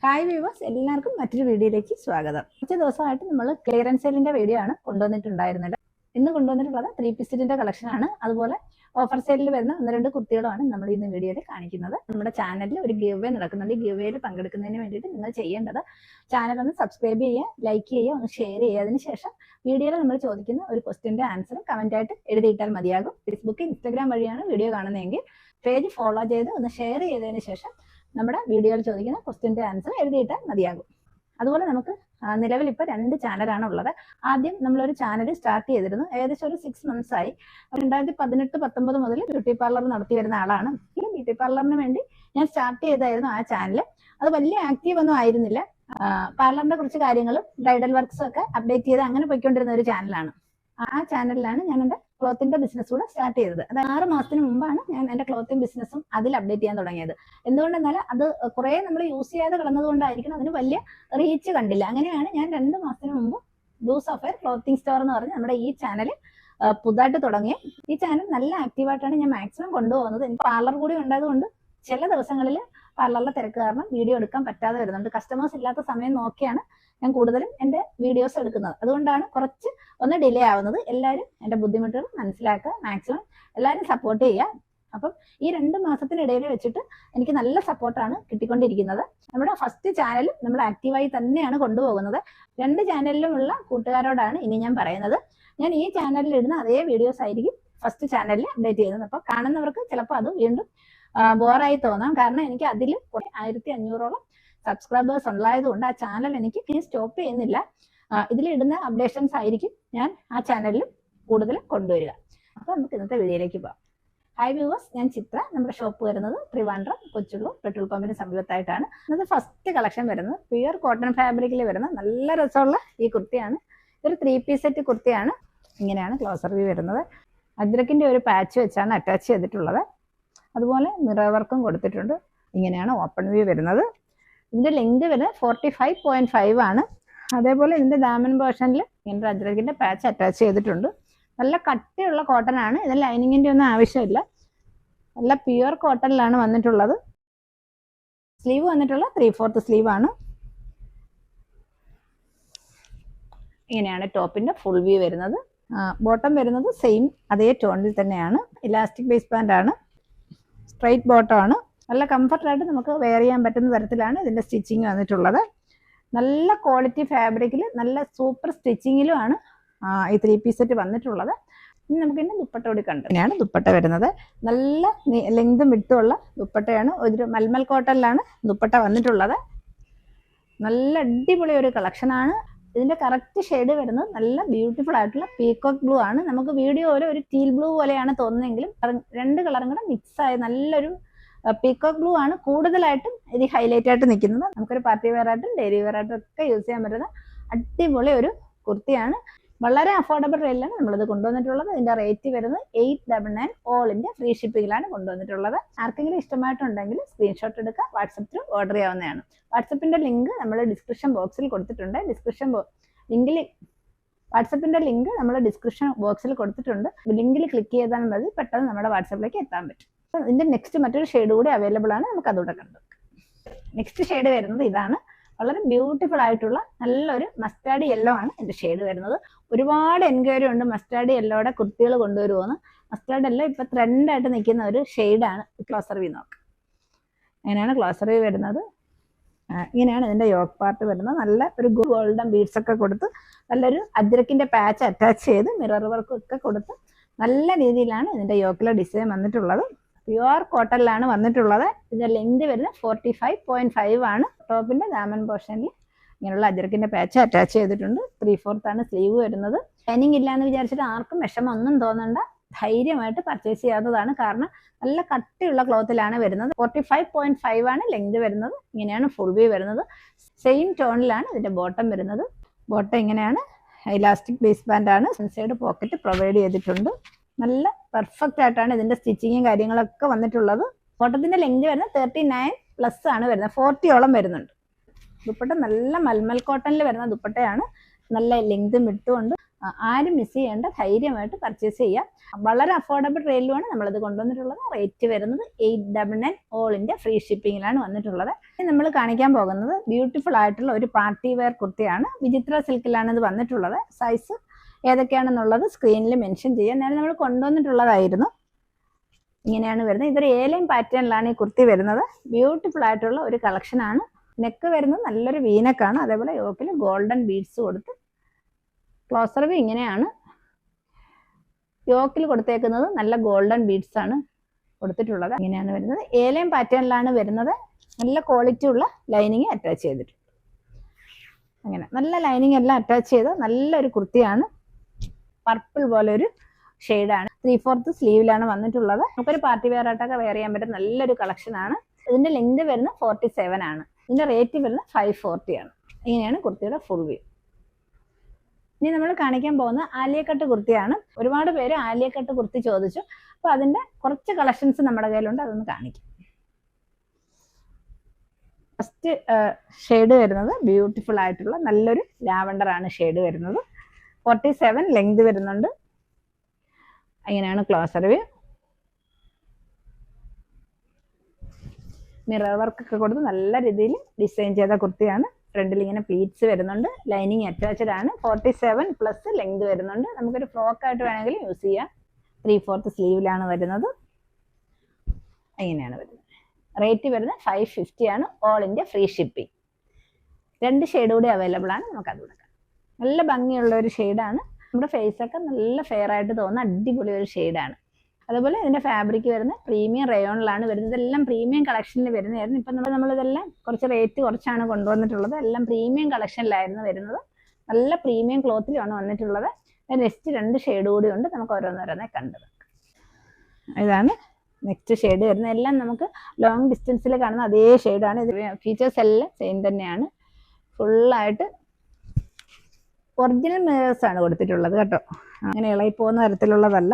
Hi viewers, എല്ലാവർക്കും മറ്റൊരു വീഡിയോയിലേക്ക് സ്വാഗതം. കുറച്ച് ദിവസമായിട്ട് നമ്മൾ ക്ലിയറൻസ് സെയിലിന്റെ വീഡിയോ ആണ് കൊണ്ടുവന്നിട്ടുണ്ടായിരുന്നത്. ഇന്ന് കൊണ്ടുവന്നിട്ടുള്ളത് 3 പീസിന്റെ കളക്ഷൻ ആണ്. അതുപോലെ ഓഫർ സെയിലിൽ വരുന്ന 1-2 കുർത്തികളാണ് നമ്മൾ ഇന്ന് വീഡിയോയിൽ കാണിക്കുന്നത്. നമ്മുടെ ചാനലിൽ ഒരു ഗിവ് അവേ നടക്കുന്നുണ്ട്. ഗിവ് അവേയിൽ പങ്കെടുക്കുന്നതിന് വേണ്ടിയിട്ട് നിങ്ങൾ ചെയ്യേണ്ടത് ചാനൽ ഒന്ന് സബ്സ്ക്രൈബ് ചെയ്യുക, ലൈക്ക് ചെയ്യുക, ഒന്ന് ഷെയർ ചെയ്യുക. അതിനുശേഷം വീഡിയോയിൽ നമ്മൾ ചോദിക്കുന്ന ഒരു ക്വസ്റ്റ്യന്റെ ആൻസർ കമന്റ് ആയിട്ട് എഴുതിയിട്ടാൽ മതിയാകും. ഫേസ്ബുക്ക്, ഇൻസ്റ്റാഗ്രാം വഴിയാണ് വീഡിയോ കാണുന്നതെങ്കിൽ പേജ് ഫോളോ ചെയ്ത് ഒന്ന് ഷെയർ ചെയ്തതിന് ശേഷം നമ്മുടെ വീഡിയോയിൽ ചോദിക്കുന്ന ക്വസ്റ്റ്യൻ്റെ ആൻസർ എഴുതിയിട്ടാൽ മതിയാകും. അതുപോലെ നമുക്ക് നിലവിൽ ഇപ്പോൾ 2 ചാനലാണ് ഉള്ളത്. ആദ്യം നമ്മളൊരു ചാനൽ സ്റ്റാർട്ട് ചെയ്തിരുന്നു. ഏകദേശം ഒരു 6 months ആയി. 2018-19 മുതൽ ബ്യൂട്ടി പാർലർ നടത്തി വരുന്ന ആളാണ്. ഈ ബ്യൂട്ടി പാർലറിന് വേണ്ടി ഞാൻ സ്റ്റാർട്ട് ചെയ്തായിരുന്നു ആ ചാനൽ. അത് വലിയ ആക്റ്റീവ് ഒന്നും ആയിരുന്നില്ല. പാർലറിന്റെ കുറച്ച് കാര്യങ്ങളും ബ്രൈഡൽ വർക്ക്സും ഒക്കെ അപ്ഡേറ്റ് ചെയ്ത് അങ്ങനെ പോയിക്കൊണ്ടിരുന്ന ഒരു ചാനലാണ്. ആ ചാനലിലാണ് ഞാൻ എൻ്റെ ക്ലോത്തിന്റെ ബിസിനസ് കൂടെ സ്റ്റാർട്ട് ചെയ്തത്. അത് 6 മാസത്തിന് മുമ്പാണ് ഞാൻ എൻ്റെ ക്ലോത്തിങ് ബിസിനസ്സും അതിൽ അപ്ഡേറ്റ് ചെയ്യാൻ തുടങ്ങിയത്. എന്തുകൊണ്ടെന്നാൽ അത് കുറെ നമ്മൾ യൂസ് ചെയ്യാതെ കളഞ്ഞതുകൊണ്ടായിരിക്കണം അതിന് വലിയ റീച്ച് കണ്ടില്ല. അങ്ങനെയാണ് ഞാൻ 2 മാസത്തിന് മുമ്പ് ബ്ലൂ സഫയർ ക്ലോത്തിങ് സ്റ്റോർ എന്ന് പറഞ്ഞ് നമ്മുടെ ഈ ചാനൽ പുതുതായിട്ട് തുടങ്ങി. ഈ ചാനൽ നല്ല ആക്റ്റീവായിട്ടാണ് ഞാൻ മാക്സിമം കൊണ്ടുപോകുന്നത്. എനിക്ക് പാർലർ കൂടി ഉണ്ടായതുകൊണ്ട് ചില ദിവസങ്ങളിൽ പാർലറിലെ തിരക്ക് കാരണം വീഡിയോ എടുക്കാൻ പറ്റാതെ വരുന്നുണ്ട്. കസ്റ്റമേഴ്സ് ഇല്ലാത്ത സമയം നോക്കിയാണ് ഞാൻ കൂടുതലും എൻ്റെ വീഡിയോസ് എടുക്കുന്നത്. അതുകൊണ്ടാണ് കുറച്ച് ഒന്ന് ഡിലേ ആവുന്നത്. എല്ലാവരും എൻ്റെ ബുദ്ധിമുട്ടുകൾ മനസ്സിലാക്കുക, മാക്സിമം എല്ലാവരും സപ്പോർട്ട് ചെയ്യുക. അപ്പം ഈ 2 മാസത്തിനിടയിൽ വെച്ചിട്ട് എനിക്ക് നല്ല സപ്പോർട്ടാണ് കിട്ടിക്കൊണ്ടിരിക്കുന്നത്. നമ്മുടെ ഫസ്റ്റ് ചാനലും നമ്മൾ ആക്റ്റീവായി തന്നെയാണ് കൊണ്ടുപോകുന്നത്. 2 ചാനലിലുമുള്ള കൂട്ടുകാരോടാണ് ഇനി ഞാൻ പറയുന്നത്. ഞാൻ ഈ ചാനലിൽ ഇടുന്ന അതേ വീഡിയോസ് ആയിരിക്കും ഫസ്റ്റ് ചാനലിൽ അപ്ഡേറ്റ് ചെയ്യുന്നത്. അപ്പോൾ കാണുന്നവർക്ക് ചിലപ്പോൾ അത് വീണ്ടും ബോറായി തോന്നാം. കാരണം എനിക്ക് അതിൽ 1500ഓളം സബ്സ്ക്രൈബേഴ്സ് ഉള്ളതുകൊണ്ട് ആ ചാനൽ എനിക്ക് സ്റ്റോപ്പ് ചെയ്യുന്നില്ല. ഇതിലിടുന്ന അപ്ഡേഷൻസ് ആയിരിക്കും ഞാൻ ആ ചാനലിലും കൂടുതൽ കൊണ്ടുവരിക. അപ്പോൾ നമുക്ക് ഇന്നത്തെ വീഡിയോയിലേക്ക് പോകാം. ഹായ് വ്യൂവേഴ്സ്, ഞാൻ ചിത്ര. നമ്മുടെ ഷോപ്പ് വരുന്നത് ട്രിവാൻഡ്രം കൊച്ചുള്ളൂർ പെട്രോൾ പമ്പിന് സമീപത്തായിട്ടാണ്. ഇന്നത്തെ ഫസ്റ്റ് കളക്ഷൻ വരുന്നത് പ്യുവർ കോട്ടൺ ഫാബ്രിക്കിൽ വരുന്ന നല്ല രസമുള്ള ഈ കുർത്തിയാണ്. ഇതൊരു 3 പീസ് സെറ്റ് കുർത്തിയാണ്. ഇങ്ങനെയാണ് ക്ലോസർ വ്യൂ വരുന്നത്. അജ്രക്കിന്റെ ഒരു പാച്ച് വെച്ചാണ് അറ്റാച്ച് ചെയ്തിട്ടുള്ളത്. അതുപോലെ മിറർ വർക്കും കൊടുത്തിട്ടുണ്ട്. ഇങ്ങനെയാണ് ഓപ്പൺ വ്യൂ വരുന്നത്. ഇതിന്റെ ലെങ്ത് വരുന്നത് 45.5 ആണ്. അതേപോലെ ഇതിന്റെ ഡാമൻ പോർഷനിൽ ഇങ്ങനെ അജ്രക്കിന്റെ പാച്ച് അറ്റാച്ച് ചെയ്തിട്ടുണ്ട്. നല്ല കട്ടിയുള്ള കോട്ടൺ ആണ്. ഇതിൽ ലൈനിങ്ങിന്റെ ഒന്നും ആവശ്യമില്ല. നല്ല പ്യുവർ കോട്ടണിലാണ് വന്നിട്ടുള്ളത്. സ്ലീവ് വന്നിട്ടുള്ള 3/4 സ്ലീവ് ആണ്. ഇങ്ങനെയാണ് ടോപ്പിന്റെ ഫുൾ വ്യൂ വരുന്നത്. ബോട്ടം വരുന്നത് സെയിം അതേ ടോണിൽ തന്നെയാണ്. ഇലാസ്റ്റിക് ബേസ് ബാൻഡ് ആണ്. സ്ട്രൈറ്റ് ബോട്ടം ആണ്. നല്ല കംഫർട്ടായിട്ട് നമുക്ക് വെയർ ചെയ്യാൻ പറ്റുന്ന തരത്തിലാണ് ഇതിന്റെ സ്റ്റിച്ചിങ് വന്നിട്ടുള്ളത്. നല്ല ക്വാളിറ്റി ഫാബ്രിക്കിൽ നല്ല സൂപ്പർ സ്റ്റിച്ചിങ്ങിലുമാണ് ഈ 3 പീസ് സെറ്റ് വന്നിട്ടുള്ളത്. ഇനി നമുക്ക് ഇതിന്റെ ദുപ്പട്ട കൂടി കണ്ടു. ഇങ്ങനെയാണ് ദുപ്പട്ട വരുന്നത്. നല്ല ലെങ്തും വിട്ടുമുള്ള ദുപ്പട്ടയാണ്. ഒരു മൽമൽ കോട്ടണിലാണ് ദുപ്പട്ട വന്നിട്ടുള്ളത്. നല്ല അടിപൊളി ഒരു കളക്ഷനാണ്. ഇതിന്റെ കറക്റ്റ് ഷെയ്ഡ് വരുന്നത് നല്ല ബ്യൂട്ടിഫുൾ ആയിട്ടുള്ള പീകോക്ക് ബ്ലൂ ആണ്. നമുക്ക് വീഡിയോയിൽ ഒരു ടീൽ ബ്ലൂ പോലെയാണ് തോന്നുന്നതെങ്കിലും 2 കളറും കൂടെ മിക്സ് ആയ നല്ലൊരു പീകോക്ക് ബ്ലൂ ആണ് കൂടുതലായിട്ടും ഇത് ഹൈലൈറ്റ് ആയിട്ട് നിൽക്കുന്നത്. നമുക്കൊരു പാർട്ടി വെയർ ആയിട്ടും ഡെയിലി വെയർ ആയിട്ടും ഒക്കെ യൂസ് ചെയ്യാൻ പറ്റുന്ന അടിപൊളി ഒരു കുർത്തിയാണ്. വളരെ അഫോർഡബിൾ റേറ്റിലാണ് നമ്മളിത് കൊണ്ടുവന്നിട്ടുള്ളത്. ഇതിന്റെ റേറ്റ് വരുന്നത് 899 ഓൾ ഇന്ത്യ ഫ്രീ ഷിപ്പിംഗിലാണ് കൊണ്ടുവന്നിട്ടുള്ളത്. ആർക്കെങ്കിലും ഇഷ്ടമായിട്ടുണ്ടെങ്കിൽ സ്ക്രീൻഷോട്ട് എടുക്കുക, വാട്സപ്പിൽ ഓർഡർ ചെയ്യാവുന്നതാണ്. വാട്സപ്പിന്റെ ലിങ്ക് നമ്മൾ ഡിസ്ക്രിപ്ഷൻ ബോക്സിൽ കൊടുത്തിട്ടുണ്ട്. വാട്സപ്പിന്റെ ലിങ്ക് നമ്മൾ ഡിസ്ക്രിപ്ഷൻ ബോക്സിൽ കൊടുത്തിട്ടുണ്ട്. ലിങ്കിൽ ക്ലിക്ക് ചെയ്താൽ മതി, പെട്ടെന്ന് നമ്മുടെ വാട്സപ്പിലേക്ക് എത്താൻ പറ്റും. ഇതിന്റെ നെക്സ്റ്റ് മറ്റൊരു ഷെയ്ഡ് കൂടി അവൈലബിൾ ആണ്. നമുക്ക് അതുകൂടെ കണ്ടു. നെക്സ്റ്റ് ഷെയ്ഡ് വരുന്നത് ഇതാണ്. വളരെ ബ്യൂട്ടിഫുൾ ആയിട്ടുള്ള നല്ലൊരു മസ്റ്റാർഡ് യെല്ലോ ആണ് ഇതിന്റെ ഷെയ്ഡ് വരുന്നത്. ഒരുപാട് എൻക്വയറി ഉണ്ട് മസ്റ്റാർഡ് യെല്ലോയുടെ കുർത്തികൾ കൊണ്ടുവരുമെന്ന്. മസ്റ്റാർഡ് യെല്ലോ ഇപ്പൊ ട്രെൻഡായിട്ട് നിൽക്കുന്ന ഒരു ഷെയ്ഡാണ്. ക്ലോസർ വ്യൂ നോക്കാം. അങ്ങനെയാണ് ക്ലോസർ വ്യൂ വരുന്നത്. ഇങ്ങനെയാണ് ഇതിന്റെ യോക്ക് പാർട്ട് വരുന്നത്. നല്ല ഒരു ഗോൾഡൻ ബീഡ്സ് ഒക്കെ കൊടുത്ത് നല്ലൊരു അജ്രക്കിന്റെ പാച്ച് അറ്റാച്ച് ചെയ്ത് മിറർ വർക്കും ഒക്കെ കൊടുത്ത് നല്ല രീതിയിലാണ് ഇതിന്റെ യോക്കിലെ ഡിസൈൻ വന്നിട്ടുള്ളത്. പ്യുവർ കോട്ടണിലാണ് വന്നിട്ടുള്ളത്. ഇതിന്റെ ലെങ്ത് വരുന്നത് 45.5 ആണ്. ടോപ്പിന്റെ ദാമൻ പോർഷനിൽ ഇങ്ങനെയുള്ള അജ്രക്കിന്റെ പാച്ച് അറ്റാച്ച് ചെയ്തിട്ടുണ്ട്. 3/4 ആണ് സ്ലീവ് വരുന്നത്. ലൈനിങ് ഇല്ലാന്ന് വിചാരിച്ചിട്ട് ആർക്കും വിഷമം ഒന്നും തോന്നണ്ട. ധൈര്യമായിട്ട് പർച്ചേസ് ചെയ്യാവുന്നതാണ്. കാരണം നല്ല കട്ടിയുള്ള ക്ലോത്തിലാണ് വരുന്നത്. 45.5 ആണ് ലെങ്ത് വരുന്നത്. ഇങ്ങനെയാണ് ഫുൾ വ്യൂ വരുന്നത്. സെയിം ടോണിലാണ് ഇതിന്റെ ബോട്ടം വരുന്നത്. ബോട്ടം ഇങ്ങനെയാണ്. ഇലാസ്റ്റിക് ബേസ് ബാൻഡ് ആണ്. ഇൻസൈഡ് പോക്കറ്റ് പ്രൊവൈഡ് ചെയ്തിട്ടുണ്ട്. നല്ല പെർഫെക്റ്റ് ആയിട്ടാണ് ഇതിന്റെ സ്റ്റിച്ചിങ്ങും കാര്യങ്ങളൊക്കെ വന്നിട്ടുള്ളത്. ബോട്ടത്തിന്റെ ലെങ്ത് വരുന്നത് 39+ ആണ് വരുന്നത്. 40ഓളം വരുന്നുണ്ട്. ദുപ്പട്ട നല്ല മൽമൽ കോട്ടണിൽ വരുന്ന ദുപ്പട്ടയാണ്. നല്ല ലെങ്തും വിട്ടുകൊണ്ട് ആരും മിസ് ചെയ്യേണ്ട, ധൈര്യമായിട്ട് പർച്ചേസ് ചെയ്യാം. വളരെ അഫോർഡബിൾ റേറ്റിലുമാണ് നമ്മളിത് കൊണ്ടുവന്നിട്ടുള്ളത്. റേറ്റ് വരുന്നത് 899 ഓൾ ഇന്ത്യ ഫ്രീ ഷിപ്പിങ്ങിലാണ് വന്നിട്ടുള്ളത്. നമ്മൾ കാണിക്കാൻ പോകുന്നത് ബ്യൂട്ടിഫുൾ ആയിട്ടുള്ള ഒരു പാർട്ടി വെയർ കുർത്തിയാണ്. വിചിത്ര സിൽക്കിലാണ് ഇത് വന്നിട്ടുള്ളത്. സൈസ് ഏതൊക്കെയാണെന്നുള്ളത് സ്ക്രീനിൽ മെൻഷൻ ചെയ്യാം. നേരെ നമ്മൾ കൊണ്ടുവന്നിട്ടുള്ളതായിരുന്നു. ഇങ്ങനെയാണ് വരുന്നത്. ഇതൊരു ഏലൈൻ പാറ്റേണിലാണ് ഈ കുർത്തി വരുന്നത്. ബ്യൂട്ടിഫുൾ ആയിട്ടുള്ള ഒരു കളക്ഷനാണ്. നെക്ക് വരുന്നത് നല്ലൊരു വീനക്കാണ്. അതേപോലെ യോക്കിൽ ഗോൾഡൻ ബീഡ്സ് കൊടുത്ത് ക്ലോസർ വ്യൂ ഇങ്ങനെയാണ്. യോക്കിൽ കൊടുത്തേക്കുന്നത് നല്ല ഗോൾഡൻ ബീഡ്സ് ആണ് കൊടുത്തിട്ടുള്ളത്. ഇങ്ങനെയാണ് വരുന്നത്. ഏലൈൻ പാറ്റേണിലാണ് വരുന്നത്. നല്ല ക്വാളിറ്റി ഉള്ള ലൈനിങ് അറ്റാച്ച് ചെയ്തിട്ടുണ്ട്. അങ്ങനെ നല്ല ലൈനിങ് എല്ലാം അറ്റാച്ച് ചെയ്ത് നല്ലൊരു കുർത്തിയാണ്. പർപ്പിൾ പോലെ ഒരു ഷെയ്ഡാണ്. 3/4 സ്ലീവിലാണ് വന്നിട്ടുള്ളത്. നമുക്കൊരു പാർട്ടി വെയർ ആയിട്ടൊക്കെ വെയർ ചെയ്യാൻ പറ്റും നല്ലൊരു കളക്ഷനാണ്. ഇതിന്റെ ലെങ്ത് വരുന്നത് 47 ആണ്. ഇതിന്റെ റേറ്റ് വരുന്നത് 540 ആണ്. ഇങ്ങനെയാണ് കുർത്തിയുടെ ഫുൾ വ്യൂ. ഇനി നമ്മൾ കാണിക്കാൻ പോകുന്ന ആലിയ കട്ട് കുർത്തിയാണ്. ഒരുപാട് പേര് ആലിയ കട്ട് കുർത്തി ചോദിച്ചു. അപ്പോൾ അതിന്റെ കുറച്ച് കളക്ഷൻസ് നമ്മുടെ കയ്യിലുണ്ട്, അതൊന്ന് കാണിക്കാം. ഫസ്റ്റ് ഷെയ്ഡ് വരുന്നത് ബ്യൂട്ടിഫുൾ ആയിട്ടുള്ള നല്ലൊരു ലാവണ്ടർ ആണ് ഷെയ്ഡ് വരുന്നത്. 47 ലെങ്ത് വരുന്നുണ്ട്. അങ്ങനെയാണ് ക്ലോസർ വ്യൂ. മിറർ വർക്ക് ഒക്കെ കൊടുത്ത് നല്ല രീതിയിൽ ഡിസൈൻ ചെയ്ത കുർത്തിയാണ്. ഫ്രണ്ടിൽ ഇങ്ങനെ പ്ലീറ്റ്സ് വരുന്നുണ്ട്. ലൈനിങ് അറ്റാച്ച്ഡ് ആണ്. 47 പ്ലസ് ലെങ്ത് വരുന്നുണ്ട്. നമുക്കൊരു ഫ്രോക്ക് ആയിട്ട് വേണമെങ്കിൽ യൂസ് ചെയ്യാം. 3/4 സ്ലീവിലാണ് വരുന്നത്. അങ്ങനെയാണ് വരുന്നത്. റേറ്റ് വരുന്നത് 550 ആണ്. All India free shipping. 2 shade കൂടി അവൈലബിൾ ആണ്. നമുക്കത് കൊടുക്കാം. നല്ല ഭംഗിയുള്ള ഒരു ഷെയ്ഡാണ്. നമ്മുടെ ഫേസൊക്കെ നല്ല ഫെയർ ആയിട്ട് തോന്നുന്ന അടിപൊളി ഒരു ഷെയ്ഡാണ്. അതുപോലെ ഇതിന്റെ ഫാബ്രിക് വരുന്നത് പ്രീമിയം റയോണിലാണ് വരുന്നത്. ഇതെല്ലാം പ്രീമിയം കളക്ഷനിൽ വരുന്നതായിരുന്നു. ഇപ്പം നമ്മളിതെല്ലാം കുറച്ച് റേറ്റ് കുറച്ചാണ് കൊണ്ടുവന്നിട്ടുള്ളത്. എല്ലാം പ്രീമിയം കളക്ഷനിലായിരുന്നു വരുന്നത്. നല്ല പ്രീമിയം ക്ലോത്തിലാണ് വന്നിട്ടുള്ളത്. നെക്സ്റ്റ് 2 ഷെയ്ഡ് കൂടി ഉണ്ട്. നമുക്ക് ഓരോന്നോരോന്നെ കണ്ടത്. ഇതാണ് നെക്സ്റ്റ് ഷെയ്ഡ് വരുന്നത്. എല്ലാം നമുക്ക് ലോങ് ഡിസ്റ്റൻസിൽ കാണുന്ന അതേ ഷെയ്ഡാണ്. ഇത് ഫീച്ചേഴ്സ് എല്ലാം സെയിം തന്നെയാണ്. ഫുള്ളായിട്ട് ഒറിജിനൽ മിറേഴ്സ് ആണ് കൊടുത്തിട്ടുള്ളത് കേട്ടോ. അങ്ങനെ ഇളകി പോകുന്ന തരത്തിലുള്ളതല്ല.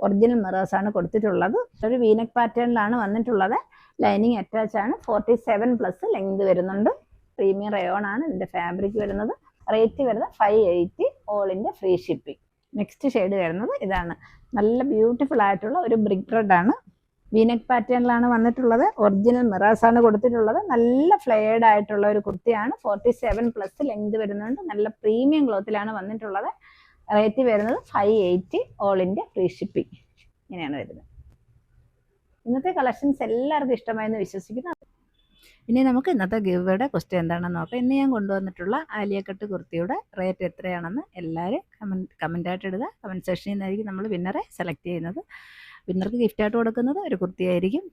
ഒറിജിനൽ മിറേഴ്സ് ആണ് കൊടുത്തിട്ടുള്ളത്. ഒരു വീനക്ക് പാറ്റേണിലാണ് വന്നിട്ടുള്ളത്. ലൈനിങ് അറ്റാച്ച് ആണ്. 47 പ്ലസ് ലെങ്ത് വരുന്നുണ്ട്. പ്രീമിയം റയോൺ ആണ് ഇതിന്റെ ഫാബ്രിക് വരുന്നത്. റേറ്റ് വരുന്നത് 580 all India free shipping. Next shade വരുന്നത് ഇതാണ്. നല്ല ബ്യൂട്ടിഫുൾ ആയിട്ടുള്ള ഒരു ബ്രിക്ക് റെഡ് ആണ്. വീനക്ക് പാറ്റേണിലാണ് വന്നിട്ടുള്ളത്. ഒറിജിനൽ മിറേഴ്സ് ആണ് കൊടുത്തിട്ടുള്ളത്. നല്ല ഫ്ലെയർഡ് ആയിട്ടുള്ള ഒരു കുർത്തിയാണ്. 47 പ്ലസ് ലെങ്ത് വരുന്നുണ്ട്. നല്ല പ്രീമിയം ക്ലോത്തിലാണ് വന്നിട്ടുള്ളത്. റേറ്റ് വരുന്നത് 580 ഓൾ ഇന്ത്യ ഫ്രീ ഷിപ്പിംഗ്. ഇങ്ങനെയാണ് വരുന്നത്. ഇന്നത്തെ കളക്ഷൻസ് എല്ലാവർക്കും ഇഷ്ടമായെന്ന് വിശ്വസിക്കുന്നു. ഇനി നമുക്ക് ഇന്നത്തെ ഗിവ്വേയുടെ ക്വസ്റ്റ്യൻ എന്താണെന്ന് നോക്കാം. ഇന്ന് ഞാൻ കൊണ്ടുവന്നിട്ടുള്ള ആലിയ കട്ട് കുർത്തിയുടെ റേറ്റ് എത്രയാണെന്ന് എല്ലാവരും കമൻറ്റായിട്ട് ഇടുക. കമൻറ്റ് സെക്ഷനിൽ നിന്നായിരിക്കും നമ്മൾ വിന്നറെ സെലക്ട് ചെയ്യുന്നത്. വിന്നർക്ക് ഗിഫ്റ്റായിട്ട് കൊടുക്കുന്നത് ഒരു കുർത്തിയായിരിക്കും.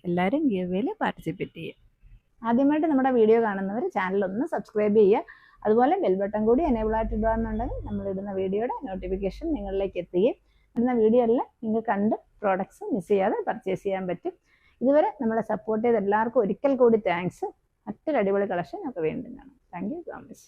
എല്ലാവരും ഗിവ്വേയിൽ പാർട്ടിസിപ്പേറ്റ് ചെയ്യുക. ആദ്യമായിട്ട് നമ്മുടെ വീഡിയോ കാണുന്നവർ ചാനൽ ഒന്ന് സബ്സ്ക്രൈബ് ചെയ്യുക. അതുപോലെ ബെൽ ബട്ടൺ കൂടി എനേബിൾ ആയിട്ട് ഇടുകയെന്നുണ്ടെങ്കിൽ നമ്മളിടുന്ന വീഡിയോയുടെ നോട്ടിഫിക്കേഷൻ നിങ്ങളിലേക്ക് എത്തുകയും ഇടുന്ന വീഡിയോ എല്ലാം നിങ്ങൾ കണ്ട് പ്രോഡക്ട്സ് മിസ് ചെയ്യാതെ പർച്ചേസ് ചെയ്യാൻ പറ്റും. ഇതുവരെ നമ്മളെ സപ്പോർട്ട് ചെയ്ത എല്ലാവർക്കും ഒരിക്കൽ കൂടി താങ്ക്സ്. മറ്റൊരു അടിപൊളി കളക്ഷൻ നമുക്ക് വീണ്ടും കാണാം. Thank you so much.